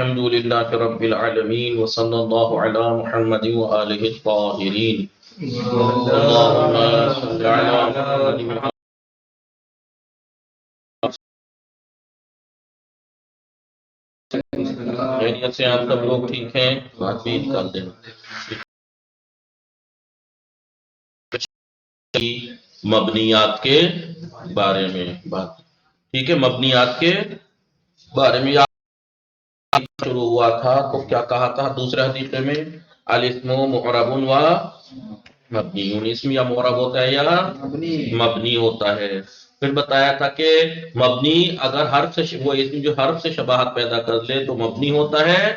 الحمد لله رب العالمين وصلى الله على محمد وآله الطاهرين اللهم صل على محمد خیریت سے آپ سب لوگ ٹھیک ہیں بات بھی کر دینا مبنیات کے بارے میں بات ٹھیک ہے مبنیات کے بارے میں شروع ہوا تھا تو کیا کہا تھا دوسرے حدیث میں الاسم معرب و مبنی اسم یا معرب ہوتا ہے یا مبنی ہوتا ہے پھر بتایا تھا کہ مبنی اگر حرف سے وہ اسم جو حرف سے شباہت پیدا کر لے تو مبنی ہوتا ہے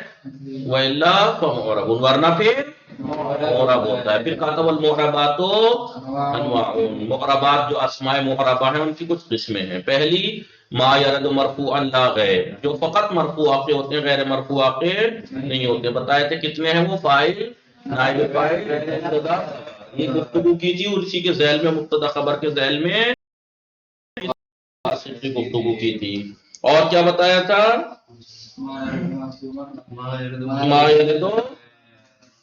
وَإِلَّا فَمُعْرَبٌ ورنہ پھر معرب ہوتا ہے پھر کہا تھا والمعربات انواع معربات جو اسماء معربہ ہیں ان کی کچھ قسمیں ہیں پہلی ما یرد مرفوعا لا غیر جو فقط مرفوع کے ہوتے ہیں غیر مرفوع کے نہیں ہوتے بتائے تھے کتنے ہیں وہ فاعل نائب فاعل مبتدا یہ گفتگو کی تھی اور اسی کے ذیل میں مبتدا خبر کے ذیل میں گفتگو کی تھی اور کیا بتایا تھا ما یرد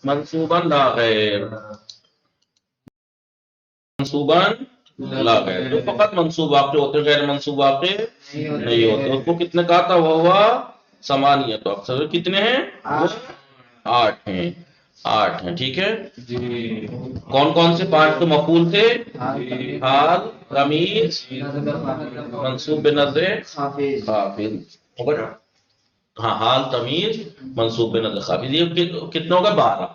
منصوبا لا غیر منصوبا لا غیر جو فقط منصوب واقع ہوتے ہیں غیر منصوب واقع نہیں ہوتے اس کو کتنے کہا تھا وہ ثمانیت اکثر کتنے ہیں آٹھ ہیں ٹھیک ہے کون کون سے پانچ تو مفعول تھے حال ضمیر منصوب بنظر خافض ہاں حال ضمیر منصوب بنظر خافض یہ کتنے ہوگا 12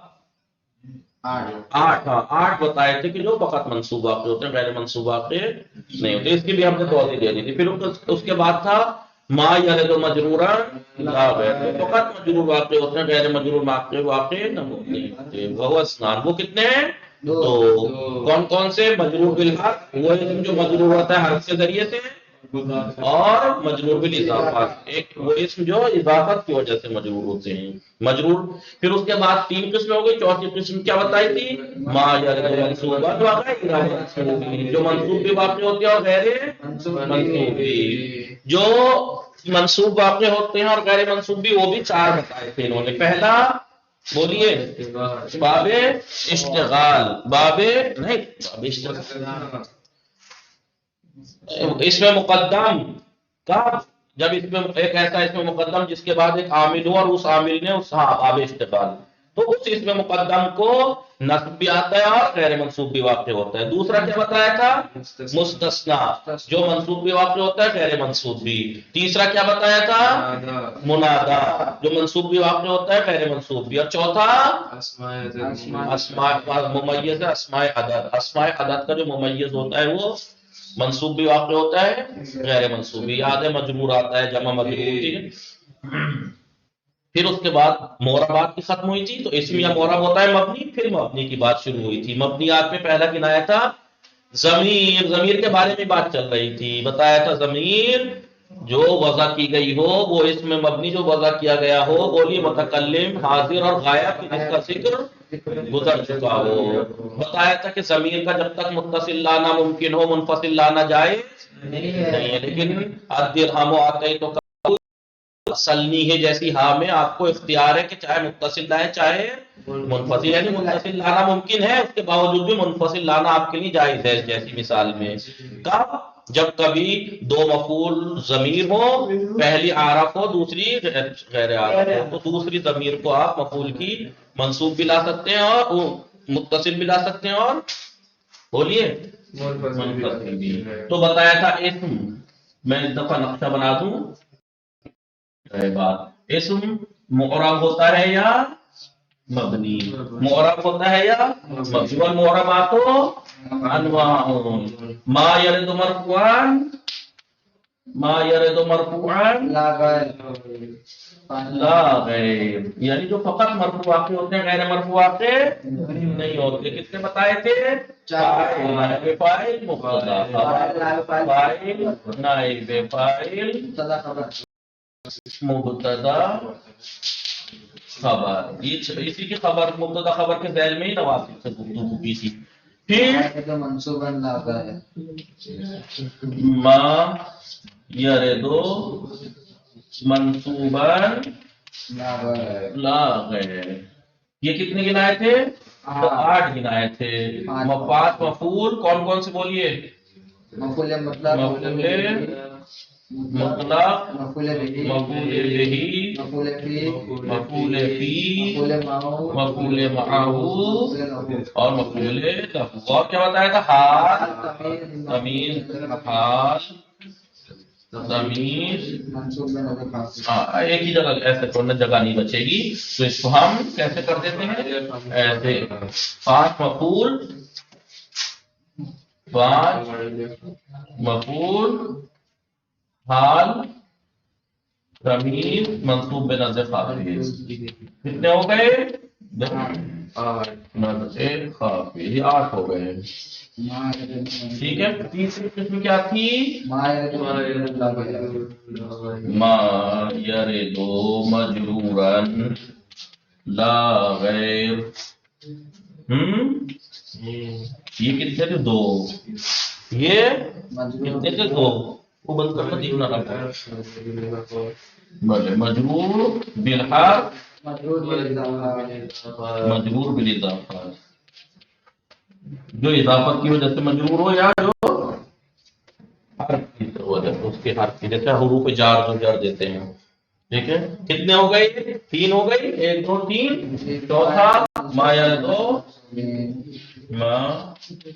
آٹھ بتائے تھے کہ جو فقط منصوب واقع ہوتے ہیں غیر منصوب واقع نہیں ہوتے اس کی بھی ہم نے توضیح دے دی تھی پھر اس کے بعد تھا ما یرد مجرورا لا غیر فقط مجرور واقع ہوتے ہیں غیر مجرور واقع نہیں ہوتے وہ اسنان وہ کتنے ہیں تو کون کون سے مجرور بالحرف وہ اسم جو مجرور ہوتا ہے حرف کے ذریعے سے اور مجرور بالاضافت ایک وہ اسم جو اضافت کی وجہ سے مجرور ہوتے ہیں مجرور پھر اس کے بعد 3 قسمیں ہو گئی چوتھی قسم کیا بتائی تھی ما یرد منصوبا جو منصوب بھی واقع ہوتے ہیں اور غیر منصوب بھی جو منصوب واقع ہوتے ہیں اور غیر منصوب بھی وہ بھی 4 بتائے تھے انہوں نے پہلا بولیے باب اشتغال باب اشتغال اس میں مقدم کا جب اس میں ایک ایسا اس میں مقدم جس کے بعد ایک عامل ہو اور اس عامل نے اس باب اشتغال تو اس میں مقدم کو نصب بھی آتا ہے اور غیر منصوب بھی واقع ہوتا ہے دوسرا کیا بتایا تھا مستثنا جو منصوب بھی واقع ہوتا ہے غیر منصوب بھی تیسرا کیا بتایا تھا منادا جو منصوب بھی واقع ہوتا ہے غیر منصوب بھی اور چوتھا اسماء ممیز اسماء عدد کا جو ممیز ہوتا ہے وہ منصوب بھی واقع ہوتا ہے غیر منصوب بھی یاد ہے مجرور آتا ہے جمع مجرور ٹھیک ہے پھر اس کے بعد معربات کی ختم ہوئی تھی تو اسم یا معرب ہوتا ہے مبنی پھر مبنی کی بات شروع ہوئی تھی مبنیات میں پہلا کنایا تھا ضمیر کے بارے میں بات چل رہی تھی بتایا تھا ضمیر جو وضع کی گئی ہو وہ اسم مبنی جو وضع کیا گیا ہو بولیے متکلم حاضر اور غائب جس کا ذکر گزر چکا ہو بتایا تھا کہ ضمیر کا جب تک متصل لانا ممکن ہو منفصل لانا جائز نہیں ہے لیکن الدرہم آتے تو سلنی ہے جیسی ہاں میں آپ کو اختیار ہے کہ چاہے متصل لائے چاہے منفصل یعنی متصل لانا ممکن ہے اس کے باوجود بھی منفصل لانا آپ کے لیے جائز ہے جیسی مثال میں کب جب کبھی 2 مفعول ضمیر ہو پہلی عارف ہو دوسری غیر عارف ہو تو دوسری ضمیر کو آپ مفعول کی منصوب بھی لا سکتے ہیں اور متصل بھی لا سکتے ہیں اور بولیے منفصل بھی تو بتایا تھا اسم میں اس دفعہ نقشہ بنا دوں بات اسم معرب ہوتا ہے یا مبنی معرب ہوتا ہے یا مبنی والمعربات انواع ما یرد مرفوعا لا غیر یعنی جو فقط مرفوع واقع ہوتے ہیں غیر مرفوع واقع نہیں ہوتے کتنے بتائے تھے 4 نائب فاعل مبتدا فاعل نائب فاعل مبتدا خبر اسی کی خبر مبتدا خبر کے ذیل میں ہی نواسب سے گفتگو کی تھی پھر منصوبا ما یرد منصوبا لا غیر. یہ کتنے گنائے تھے؟ تو 8 گنائے تھے. پانچ مفعول کون کون سے بولیے؟ مفعول مطلق، مفعول بہی، مفعول فی، مفعول فی، مفعول معہ اور مفعول لہ. اور کیا بتایا تھا؟ حال، تمیز، حال، تمیز. ہاں ایک ہی جگہ ایسے چھوڑنا، جگہ نہیں بچے گی. تو اس کو ہم کیسے کر دیتے ہیں؟ ایسے 5 مفعول، 5 مفعول، حال، تمیز، منصوب بنظر خافی. کتنے ہو گئے؟ نظر خافی. یہ 8 ہو گئے. ٹھیک ہے. تیسری قسم کیا تھی؟ ما یرد مجرورا لا غیر. یہ کتنے تھے؟ 2. یہ کتنے تھے؟ 2. وہ بند کرنا دیکھنا رکھا. مجرور بالحرف، مجرور بالاضافہ. جو اضافت کی وجہ سے مجرور ہو یا جو حرف کی وجہ سے، اس کے حرف کی، جیسے حروف جار جو جر دیتے ہیں. ٹھیک ہے. کتنے ہو گئے؟ 3 ہو گئی. 1 2 3. چوتھا ما یردو، ما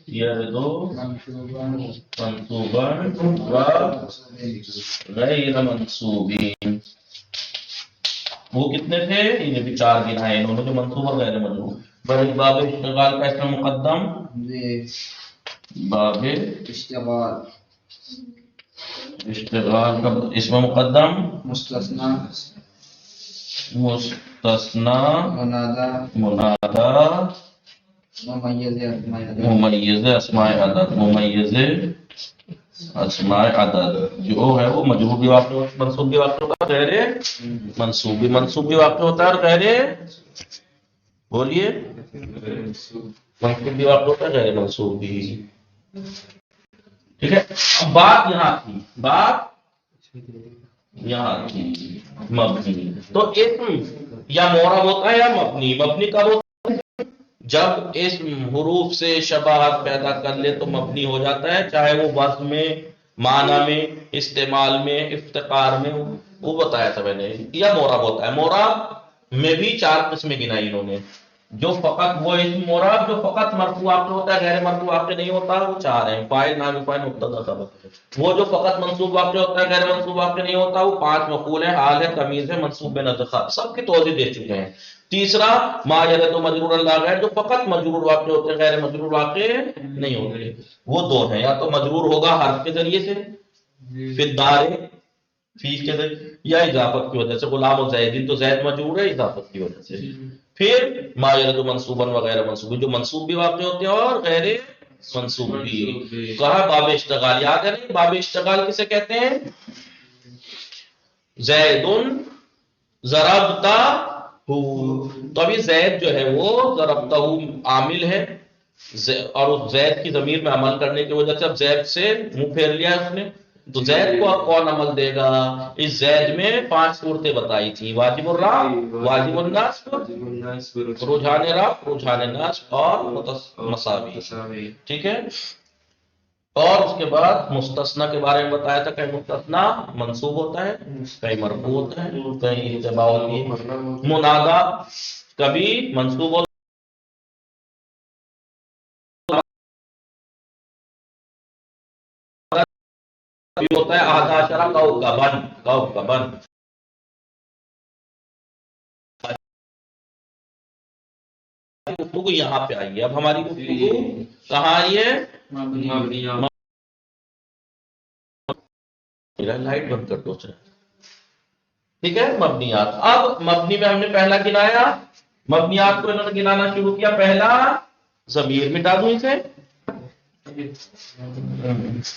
یردو منصوبا و غیر منصوبین. وہ کتنے تھے؟ انہیں بھی 4 گنائے انہوں نے، جو منصوب اور غیر منصوب. باب اشتغال کا اسم مقدم، باب اشتغال کا اسم مقدم، مستثنا، منادا، ممیز اسماء عدد، ممیز اسماء عدد. جو ہے وہ مجرور بھی واقع ہوتا ہے، منصوب بھی واقع ہوتا ہے، غیر منصوب بھی. منصوب بھی واقع ہوتا ہے اور غیر، بولیے، منصوب بھی واقع ہوتا ہے، غیر منصوب بھی. ٹھیک ہے. اب بات یہاں تھی، بات یہاں تھی مبنی. تو اسم یا معرب ہوتا ہے یا مبنی. مبنی کب ہوتا ہے؟ جب اسم حروف سے شباہت پیدا کر لے تو مبنی ہو جاتا ہے، چاہے وہ وزن میں، معنی میں، استعمال میں، افتقار میں. وہ بتایا تھا میں نے. یا معرب ہوتا ہے. معرب میں بھی 4 قسمیں گنائی انہوں نے. جو فقط وہ اسم معرب جو فقط مرفوع واقع ہوتا ہے، غیر مرفوع واقع نہیں ہوتا، وہ 4 ہیں. فاعل، نائب فاعل، مبتدا، خبر. وہ جو فقط منصوب واقع ہوتا ہے، غیر منصوب واقع نہیں ہوتا، وہ 5 مفعول ہے، حال ہے، تمیز ہے، منصوب بنظر خافی. سب کی توضیح دے چکے ہیں. تیسرا ما یرد مجرور لا غیر، جو فقط مجرور واقع ہوتے ہیں، غیر مجرور واقع نہیں ہوتے. وہ 2 ہیں. یا تو مجرور ہوگا حرف کے ذریعے سے، پھر دار فی کے ذریعے، یا اضافت کی وجہ سے. غلام و زیدین تو زید مجرور ہے اضافت کی وجہ سے. پھر ما یرد منصوبا وغیر منصوب، جو منصوب بھی واقع ہوتے ہیں اور غیر منصوب بھی. کہا باب اشتغال. یاد ہے نہیں باب اشتغال کسے کہتے ہیں؟ زید ضربتا ہو. تو ابھی زید جو ہے وہ ضربتا ہو عامل ہے، اور اس زید کی ضمیر میں عمل کرنے کی وجہ سے اب زید سے منہ پھیر لیا اس نے. تو زید کو اب کون عمل دے گا؟ اس زید میں 5 صورتیں بتائی تھی: واجب الرفع، واجب النصب، رجحان رفع، رجحان نصب اور مساوی. ٹھیک ہے. اور اس کے بعد مستثنا کے بارے میں بتایا تھا. کہیں مستثنا منصوب ہوتا ہے، کہیں مرفوع ہوتا ہے، کہیں اتباع ہوتی ہے. منادا کبھی منصوب ہوتا ہے، آدھا شرح کوكبن. گفتگو یہاں پہ آئی ہے. اب ہماری گفتگو کہاں آئی ہے؟ لائٹ بند کر دو. ٹھیک ہے. مبنیات. اب مبنی میں ہم نے پہلا گنایا. مبنیات کو انہوں نے گنانا شروع کیا. پہلا ضمیر مٹا دوں اسے.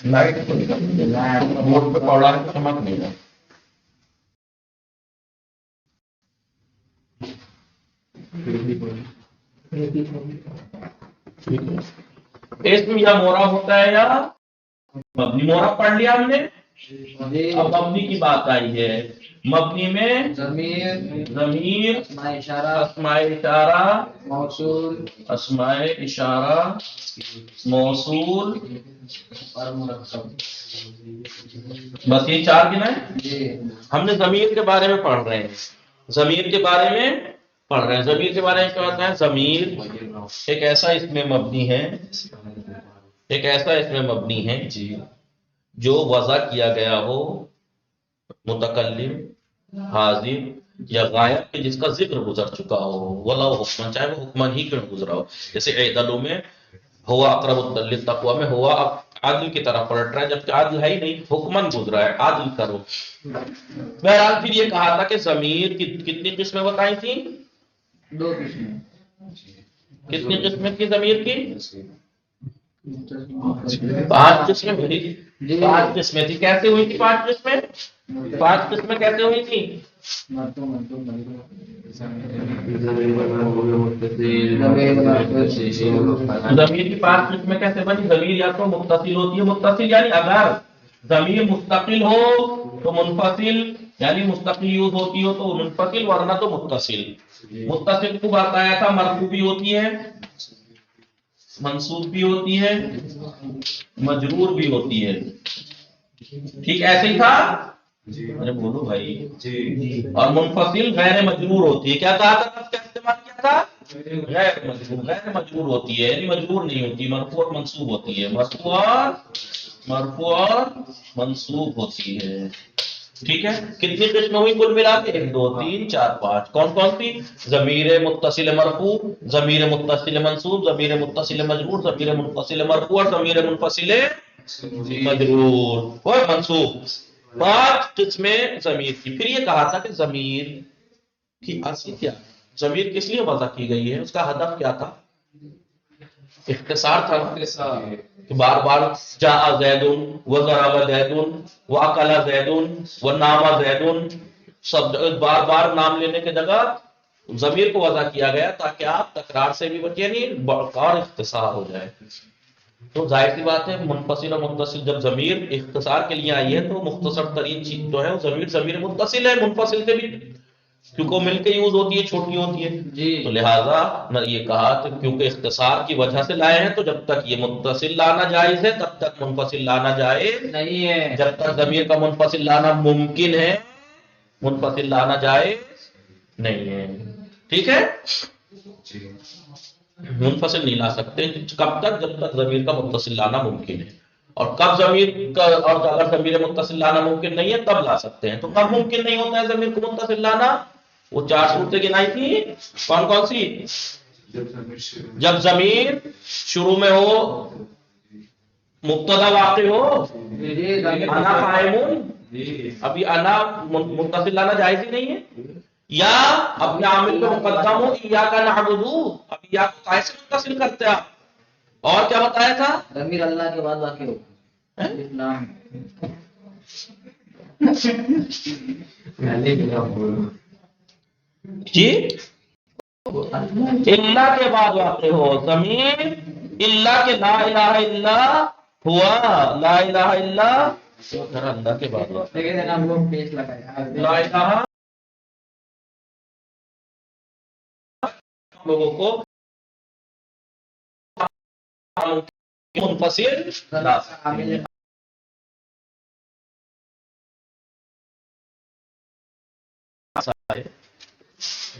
لائٹ بورڈ پہ پڑا ہے، چمک نہیں ہے. اسم یا معرب ہوتا ہے یا مبنی. معرب پڑھ لیا ہم نے. جی اب مبنی کی بات آئی ہے. مبنی میں ضمیر ضمیر، اسماء اشارہ اسماء اشارہ، موصول اسماء اشارہ، موصول، اور مرکب. بس یہ 4 گنائے. جی ہم نے ضمیر کے بارے میں پڑھ رہے ہیں. ضمیر کے بارے میں پڑھ رہے ہیں. ضمیر کے بارے میں کیا ہوتا ہے؟ ضمیر ایک ایسا اس میں مبنی ہے، ایک ایسا اس میں مبنی ہے جو وضع کیا گیا ہو متکلم، حاضر یا غائب کے، جس کا ذکر گزر چکا ہو، ولو حکمن، چاہے وہ حکمن ہی کیوں گزرا ہو. جیسے اعدلوا میں ہوا اقرب للتقوی میں ہوا عادل کی طرف پلٹ رہا ہے، جبکہ عادل ہے ہی نہیں، حکمن گزرا ہے، عادل کرو. بہرحال پھر یہ کہا تھا کہ ضمیر کی کتنی قسمیں بتائی تھیں؟ 2 قسمیں. کتنی قسمیں کی ضمیر کی؟ 5 قسمیں تھی. 5 قسمیں تھی. کیسے ہوئی تھی 5 قسمیں؟ 5 قسمیں کیسے ہوئی تھی؟ ضمیر کی 5 قسمیں کیسے بنی؟ ضمیر یا تو متصل ہوتی ہے، متصل یعنی اگر ضمیر مستقل ہو تو منفصل، یعنی مستقل یوز ہوتی ہو تو منفصل، ورنہ تو متصل. متصل کو بتایا تھا مرفوع بھی ہوتی ہے، منصوب بھی ہوتی ہے، مجرور بھی ہوتی ہے. ٹھیک ایسے ہی تھا. ارے بولو بھائی. اور منفصل غیر مجرور ہوتی ہے. کیا کہا تھا؟ کیا استعمال کیا تھا؟ غیر مجرور. غیر مجرور ہوتی ہے یعنی مجرور نہیں ہوتی، مرفوع اور منصوب ہوتی ہے. مرفوع اور منصوب ہوتی ہے. ٹھیک ہے. کتنی قسم ہوئی کل ملا کے؟ 1 2 3 4 5. کون کون سی؟ ضمیر متصل مرفوع، ضمیر متصل منصوب، ضمیر متصل مجرور، ضمیر منفصل مرفوع اور ضمیر منفصل مجرور اور منصوب. 5 قسمیں ضمیر کی. پھر یہ کہا تھا کہ ضمیر کی اصل کیا ہے؟ ضمیر کس لیے وضع کی گئی ہے؟ اس کا ہدف کیا تھا؟ اختصار تھا کہ بار بار جاء زید وضرب زید واکل زید ونام زید، سب بار بار نام لینے کی جگہ ضمیر کو وضع کیا گیا تاکہ آپ تکرار سے بھی بچے نہیں اور اختصار ہو جائے. تو ظاہر سی بات ہے منفصل اور متصل جب ضمیر اختصار کے لیے آئی ہے تو مختصر ترین چیز جو ہے وہ ضمیر متصل ہے. منفصل سے بھی کیونکہ وہ مل کے یوز ہوتی ہے، چھوٹی ہوتی ہے. تو لہٰذا یہ کہا کہ کیونکہ اختصار کی وجہ سے لائے ہیں تو جب تک یہ متصل لانا جائز ہے تب تک منفصل لانا جائز نہیں ہے. جب تک ضمیر کا منفصل لانا ممکن ہے، منفصل لانا جائز نہیں ہے. ٹھیک ہے. منفصل نہیں لا سکتے. کب تک؟ جب تک ضمیر کا متصل لانا ممکن ہے. اور کب ضمیر کا، اور اگر ضمیر متصل لانا ممکن نہیں ہے تب لا سکتے ہیں. تو کب ممکن نہیں ہوتا ہے ضمیر کو متصل لانا؟ وہ 4 صورتیں گنائی تھی. کون کون سی؟ جب ضمیر شروع میں ہو، مبتدا واقع ہو، انا قائمون، ابھی انا متصل لانا جائز ہی نہیں ہے، یا اپنے عامل پہ مقدم ہو، ایاک نعبد، اب یا کو کیسے متصل کرتے آپ؟ اور کیا بتایا تھا؟ ضمیر اللہ کے بعد واقع ہو. نام جی اللہ کے بعد واقع ہو. ضمیر اللہ کے لا الہ الا ہوا، لا الہ الا اللہ کے بعد واقع. لیکن ہم لوگ پیش لگایا لا الہ لوگوں کو منفصل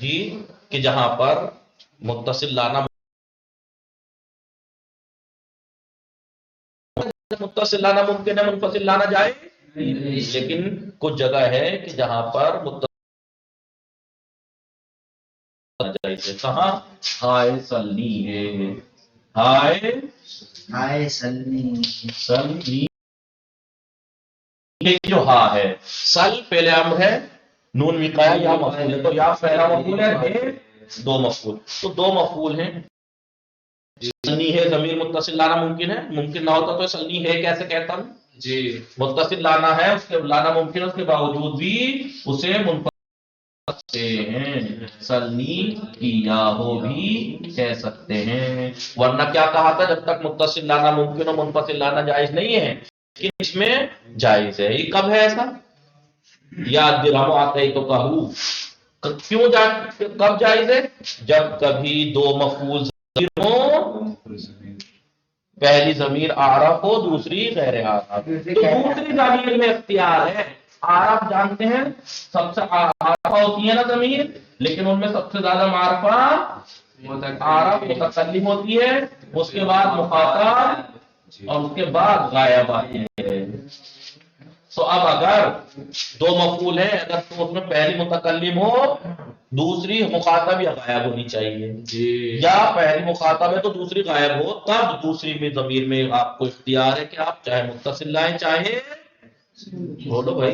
جی کہ جہاں پر متصل لانا ممکن ہے، منفصل لانا جائے. لیکن کچھ جگہ ہے کہ جہاں پر متصل جائے. کہاں؟ ہائے سلنی ہے، ہائے سلنی جو ہا ہے. سل پہلے امر ہے، نون وقایا یا مفعول ہے، تو یا پہلا مفعول ہے، 2 مفعول، تو 2 مفعول ہیں. سلنی ہے ضمیر متصل لانا ممکن ہے، ممکن نہ ہوتا تو سلنی ہے کیسے کہتا ہوں؟ جی متصل لانا ہے، اس کے لانا ممکن ہے، اس کے باوجود بھی اسے منفصل کہتے ہیں. سلنی کیا ہو بھی کہہ سکتے ہیں. ورنہ کیا کہا تھا؟ جب تک متصل لانا ممکن ہو منفصل لانا جائز نہیں ہے. لیکن اس میں جائز ہے. یہ کب ہے ایسا؟ یا درہم آتے تو کہو، کیوں کب جائز ہے؟ جب کبھی دو مفعول ضمیر ہوں، پہلی ضمیر عارف ہو دوسری غیر عارف. تو دوسری ضمیر میں اختیار ہے. عارف جانتے ہیں سب سے عارفہ ہوتی ہے نا ضمیر، لیکن ان میں سب سے زیادہ معرفہ عارف متکلم ہوتی ہے، اس کے بعد مخاطب اور اس کے بعد غائب آتی ہے. تو اب اگر دو مفعول ہیں، اگر تو اس میں پہلی متکلم ہو دوسری مخاطب یا غائب ہونی چاہیے، یا پہلی مخاطب ہے تو دوسری غائب ہو، تب دوسری میں ضمیر میں آپ کو اختیار ہے کہ آپ چاہے متصل لائیں چاہے بولو بھائی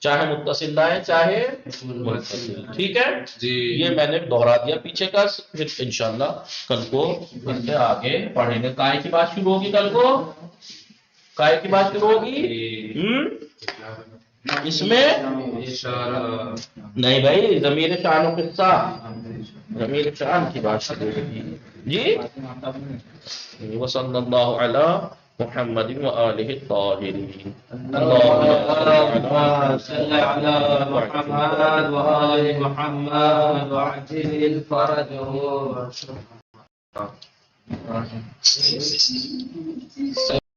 چاہے متصل لائیں چاہے منفصل. ٹھیک ہے جی، یہ میں نے دوہرا دیا پیچھے کا. پھر انشاءاللہ کل کو اس سے آگے پڑھیں گے. کائے کی بات شروع ہوگی کل کو، کائے کی بات شروع ہوگی. اس میں نہیں بھائی، ضمیر شان و قصہ، ضمیر شان کی بات شروع ہوگی جی. وصلی اللہ علی محمد وآلہ الطاہرین. اللهم صل على محمد وآل محمد وعجل فرجه.